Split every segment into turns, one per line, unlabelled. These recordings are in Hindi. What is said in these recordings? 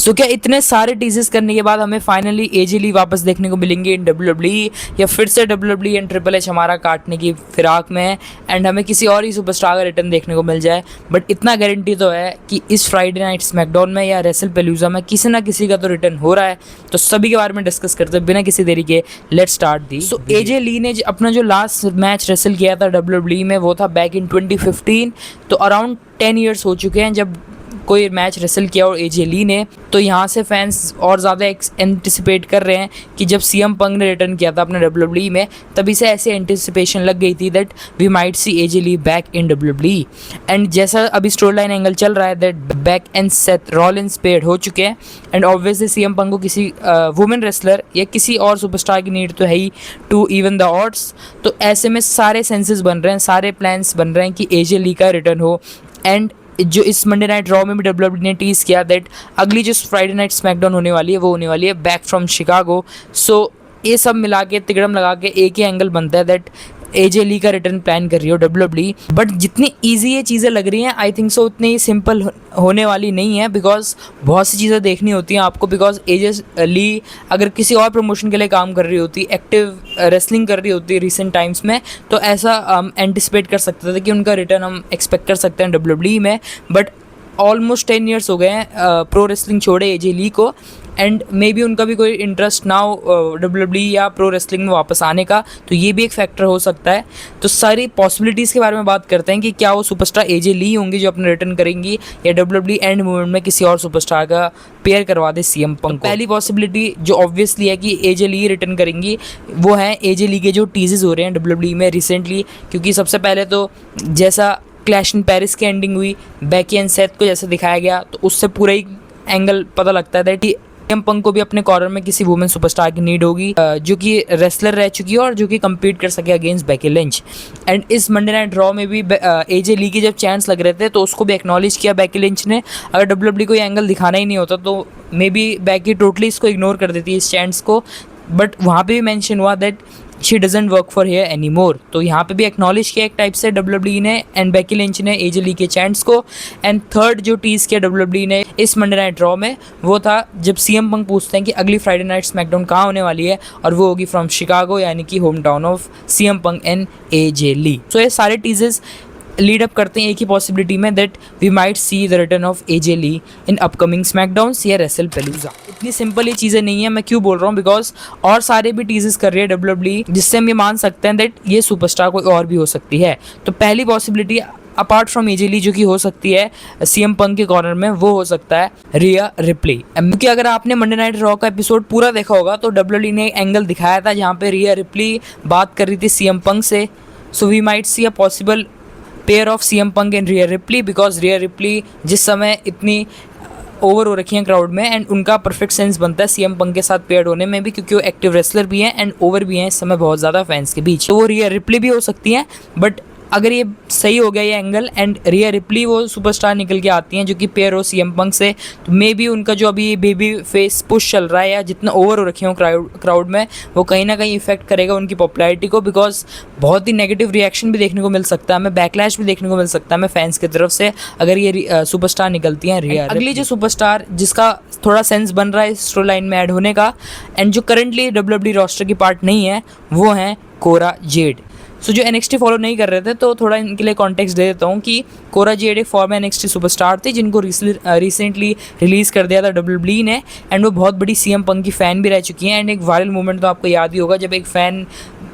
सो क्या इतने सारे टीजेस करने के बाद हमें फाइनली एजे ली वापस देखने को मिलेंगे इन WWE, या फिर से WWE एंड ट्रिपल एच हमारा काटने की फिराक में है एंड हमें किसी और ही सुपरस्टार का रिटर्न देखने को मिल जाए? बट इतना गारंटी तो है कि इस फ्राइडे नाइट स्मैकडाउन में या रेसल पेलूजा में किसी ना किसी का तो रिटर्न हो रहा है। तो सभी के बारे में डिस्कस करते हैं बिना किसी देरी के। Let's start the. सो एजे ली ने अपना जो लास्ट मैच रेसल किया था WWE में वो था बैक इन 2015। तो अराउंड 10 ईयर्स हो चुके हैं जब कोई मैच रेसल किया और एजे ली ने। तो यहाँ से फैंस और ज़्यादा एंटिसिपेट कर रहे हैं कि जब सीएम पंक ने रिटर्न किया था अपने WWE में तभी से ऐसे एंटिसिपेशन लग गई थी that we might see AJ Lee back in WWE। And जैसा अभी स्टोरी लाइन एंगल चल रहा है that back and Seth Rollins paid हो चुके हैं एंड ऑब्वियसली सीएम पंक को किसी वुमेन रेसलर या किसी और सुपरस्टार की नीड तो है ही टू इवन द ऑड्स। तो ऐसे में सारे सेंसेस बन रहे हैं, सारे प्लान्स बन रहे हैं कि एजे ली का रिटर्न हो। एंड जो इस मंडे नाइट रॉ में भी WWE ने टीज किया दैट अगली जो फ्राइडे नाइट स्मैकडाउन होने वाली है वो होने वाली है बैक फ्रॉम शिकागो। सो ये सब मिला के तिकड़म लगा के एक ही एंगल बनता है दैट एजे ली का रिटर्न प्लान कर रही हो WWE। बट जितनी ईजी ये चीज़ें लग रही हैं आई थिंक सो उतनी ही सिंपल होने वाली नहीं है, बिकॉज बहुत सी चीज़ें देखनी होती हैं आपको। बिकॉज एजे ली अगर किसी और प्रमोशन के लिए काम कर रही होती, एक्टिव रेसलिंग कर रही होती रिसेंट टाइम्स में, तो ऐसा हम एंटिसिपेट कर सकते थे कि उनका रिटर्न हम एक्सपेक्ट कर सकते हैं WWE में। बट ऑलमोस्ट 10 ईयर्स हो गए हैं प्रो रेसलिंग छोड़े एजे ली को एंड मे बी उनका भी कोई इंटरेस्ट ना हो WWE या प्रो रेसलिंग में वापस आने का, तो ये भी एक फैक्टर हो सकता है। तो सारी पॉसिबिलिटीज़ के बारे में बात करते हैं कि क्या वो सुपरस्टार एजे ली होंगी जो अपना रिटर्न करेंगी या WWE एंड मूवमेंट में किसी और सुपरस्टार का पेयर करवा दे सीएम पंक। पहली पॉसिबिलिटी जो ऑब्वियसली है कि एजे ली रिटर्न करेंगी वो है एजे ली के जो टीजेस हो रहे हैं WWE में रिसेंटली। क्योंकि सबसे पहले तो जैसा क्लैश इन पेरिस की एंडिंग हुई, बेकी एंड सेथ को जैसे दिखाया गया, तो उससे पूरा ही एंगल पता लगता है दैट सीएम पंक को भी अपने कॉर्नर में किसी वुमेन सुपरस्टार की नीड होगी जो कि रेसलर रह चुकी है और जो कि कम्पीट कर सके अगेंस्ट बेकी लिंच। एंड इस मंडे नाइट ड्रॉ में भी एजे ली के जब चांस लग रहे थे तो उसको भी एक्नॉलेज किया बेकी लिंच ने। अगर WWE को ये एंगल दिखाना ही नहीं होता तो मे बी बेकी टोटली इसको इग्नोर कर देती है इस चांस को। बट वहाँ पे भी मेंशन हुआ that she doesn't work for here any more. तो यहाँ पे भी एक्नॉलेज किया एक टाइप से WWE ने एंड बेकी लिंच ने एजे ली के चैंट्स को। एंड थर्ड जो टीज किया WWE ने इस मंडे नाइट ड्रॉ में वो था जब सीएम पंक पूछते हैं कि अगली फ्राइडे नाइट स्मैकडाउन कहाँ होने वाली है, और वो होगी फ्रॉम शिकागो यानी कि home town of CM Punk and AJ Lee. So ये सारे टीजेस लीड अप करते हैं एक ही पॉसिबिलिटी में that we might see the return of AJ Lee in upcoming SmackDowns या रेसल पेलूजा। इतनी सिंपल ये चीज़ें नहीं है, मैं क्यों बोल रहा हूँ, बिकॉज और सारे भी टीजेस कर रही है WWE जिससे हम ये मान सकते हैं दैट ये सुपरस्टार कोई और भी हो सकती है। तो पहली पॉसिबिलिटी अपार्ट फ्रॉम एजे ली जो कि हो सकती है सीएम पंक के कॉर्नर में वो हो सकता है रिया रिप्ली। क्योंकि अगर आपने मंडे नाइट रॉ का एपिसोड पूरा देखा होगा तो WWE ने एक एंगल दिखाया था जहाँ पे रिया रिप्ली बात कर रही थी सीएम पंक से। So we might see a possible pair of CM Punk and Rhea Ripley, because Rhea Ripley जिस समय इतनी ओवर हो रखी हैं क्राउड में एंड उनका परफेक्ट सेंस बनता है सीएम पंक के साथ पेयर्ड होने में भी, क्योंकि वो एक्टिव रेसलर भी हैं एंड ओवर भी हैं इस समय बहुत ज़्यादा फैंस के बीच। तो वो रिया रिप्ली भी हो सकती हैं। बट अगर ये सही हो गया ये एंगल एंड रिया रिप्ली वो सुपरस्टार निकल के आती हैं जो कि पेयर हो सीएम पंक से, तो मे बी उनका जो अभी बेबी फेस पुश चल रहा है या जितना ओवर हो रखे हो क्राउड में वो कहीं ना कहीं इफेक्ट करेगा उनकी पॉपुलैरिटी को। बिकॉज बहुत ही नेगेटिव रिएक्शन भी देखने को मिल सकता है, हमें बैकलैश भी देखने को मिल सकता है हमें फैंस की तरफ से अगर ये सुपरस्टार निकलती हैं रिया। अगली जो सुपरस्टार जिसका थोड़ा सेंस बन रहा है इस स्टोरी लाइन में ऐड होने का एंड जो करंटली WWE रोस्टर की पार्ट नहीं है वो है कोरा जेड। सो जो NXT फॉलो नहीं कर रहे थे तो थोड़ा इनके लिए कॉन्टेक्स्ट दे देता हूँ कि कोरा जेड एक फॉर्मर NXT सुपरस्टार थे जिनको रिसेंटली रिलीज़ कर दिया था WWE ने एंड वो बहुत बड़ी सीएम पंक की फ़ैन भी रह चुकी हैं। एंड एक वायरल मूवमेंट तो आपको याद ही होगा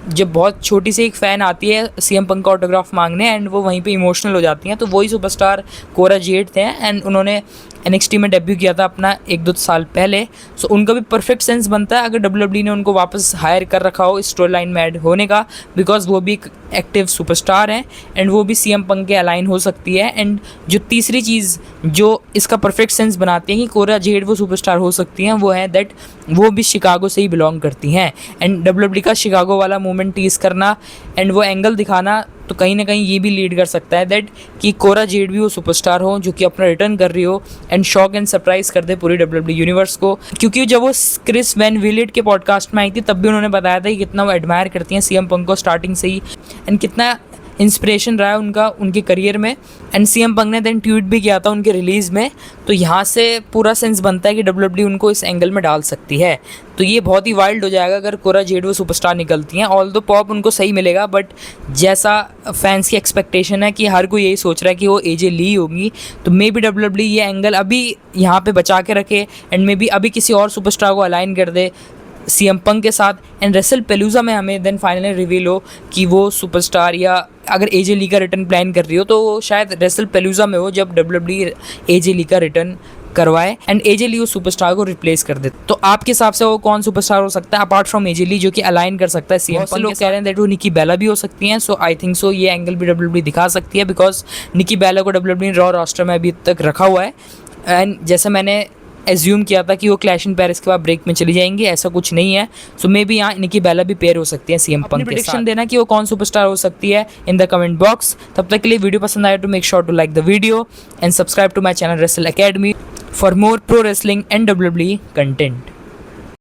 जब बहुत छोटी सी एक फ़ैन आती है सीएम पंक का ऑटोग्राफ मांगने एंड वो वहीं पे इमोशनल हो जाती हैं, तो वही सुपरस्टार कोरा जेड थे एंड उन्होंने NXT में डेब्यू किया था अपना 1-2 साल पहले। सो उनका भी परफेक्ट सेंस बनता है अगर WWE ने उनको वापस हायर कर रखा हो इस स्टोरी लाइन में ऐड होने का, बिकॉज वो भी एक एक्टिव सुपरस्टार हैं एंड वो भी सीएम पंक के अलाइन हो सकती है। एंड जो तीसरी चीज़ जो इसका परफेक्ट सेंस बनाती है कि कोरा जेड वो सुपरस्टार हो सकती हैं वो है दैट वो भी शिकागो से ही बिलोंग करती हैं एंड WWE का शिकागो वाला मूवमेंट टीज करना एंड वो एंगल दिखाना तो कहीं ना कहीं ये भी लीड कर सकता है दैट कि कोरा जेड भी वो सुपरस्टार हो जो कि अपना रिटर्न कर रही हो एंड शॉक एंड सरप्राइज कर दे पूरी WWE यूनिवर्स को। क्योंकि जब वो क्रिस वैन विलेट के पॉडकास्ट में आई थी तब भी उन्होंने बताया था कि कितना वो एडमायर करती हैं सीएम पंक को स्टार्टिंग से ही एंड कितना इंस्पिरेशन रहा है उनका उनके करियर में। एंड CM पंक ने देन ट्वीट भी किया था उनके रिलीज़ में, तो यहाँ से पूरा सेंस बनता है कि WWE उनको इस एंगल में डाल सकती है। तो ये बहुत ही वाइल्ड हो जाएगा अगर कोरा जेड वो सुपरस्टार निकलती हैं। ऑल दो पॉप उनको सही मिलेगा, बट जैसा फैंस की एक्सपेक्टेशन है कि हर कोई यही सोच रहा है कि वो AJ ली होगी, तो मे बी WWE ये एंगल अभी यहाँ पे बचा के रखे एंड मे बी अभी किसी और सुपरस्टार को अलाइन कर दे CM पंक के साथ, एंड रेसल पेलूजा में हमें देन फाइनली रिवील हो कि वो सुपरस्टार, या अगर AJ ली का रिटर्न प्लान कर रही हो तो वो शायद रेसल पेलूजा में हो जब WWE AJ ली का रिटर्न करवाए एंड AJ ली उस सुपरस्टार को रिप्लेस कर दे। तो आपके हिसाब से वो कौन सुपरस्टार हो सकता है अपार्ट फ्रॉम AJ ली जो कि अलाइन कर सकता है CM पंक? लोग कह रहे हैं दैट वो निकी बेला भी हो सकती हैं। सो आई थिंक सो ये एंगल भी WWE दिखा सकती है, बिकॉज निकी बेला को WWE ने रॉ रोस्टर में अभी तक रखा हुआ है। एंड जैसे मैंने एज्यूम किया था कि वो क्लैश इन पेरिस के बाद ब्रेक में चली जाएंगी, ऐसा कुछ नहीं है। सो मे बी यहाँ निकी बेला भी पेयर हो सकती है CM पंक के साथ। प्रेडिक्शन देना कि वो कौन सुपरस्टार हो सकती है इन द कमेंट बॉक्स। तब तक के लिए वीडियो पसंद आया तो make sure to like the video and subscribe to my channel Wrestle Academy for more pro wrestling and WWE content.